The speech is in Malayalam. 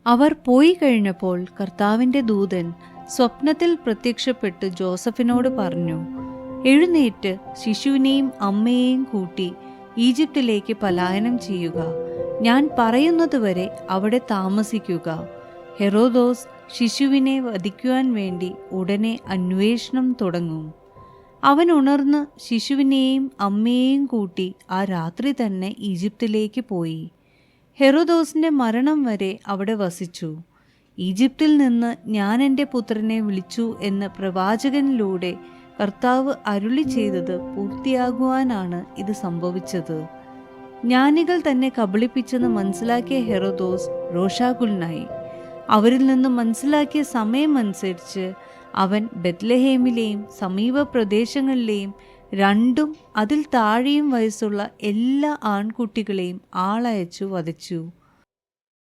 അവർ പോയി കഴിഞ്ഞപ്പോൾ കർത്താവിൻ്റെ ദൂതൻ സ്വപ്നത്തിൽ പ്രത്യക്ഷപ്പെട്ട് ജോസഫിനോട് പറഞ്ഞു, എഴുന്നേറ്റ് ശിശുവിനെയും അമ്മയെയും കൂട്ടി ഈജിപ്തിലേക്ക് പലായനം ചെയ്യുക. ഞാൻ പറയുന്നതുവരെ അവിടെ താമസിക്കുക. ഹെറോദോസ് ശിശുവിനെ വധിക്കുവാൻ വേണ്ടി ഉടനെ അന്വേഷണം തുടങ്ങും. അവൻ ഉണർന്ന് ശിശുവിനെയും അമ്മയെയും കൂട്ടി ആ രാത്രി തന്നെ ഈജിപ്തിലേക്ക് പോയി. ഹെറോദോസിന്റെ മരണം വരെ അവിടെ വസിച്ചു. ഈജിപ്തിൽ നിന്ന് ഞാൻ എൻ്റെ പുത്രനെ വിളിച്ചു എന്ന് പ്രവാചകനിലൂടെ കർത്താവ് അരുളി ചെയ്തത് പൂർത്തിയാകുവാനാണ് ഇത് സംഭവിച്ചത്. ജ്ഞാനികൾ തന്നെ കബളിപ്പിച്ചെന്ന് മനസ്സിലാക്കിയ ഹെറോദോസ് രോഷാകുലനായി. അവരിൽ നിന്ന് മനസ്സിലാക്കിയ സമയമനുസരിച്ച് അവൻ ബെത്ലഹേമിലെയും സമീപ പ്രദേശങ്ങളിലെയും 2 അതിൽ താഴെയും വയസ്സുള്ള എല്ലാ ആൺകുട്ടികളെയും ആളയച്ചു വധിച്ചു.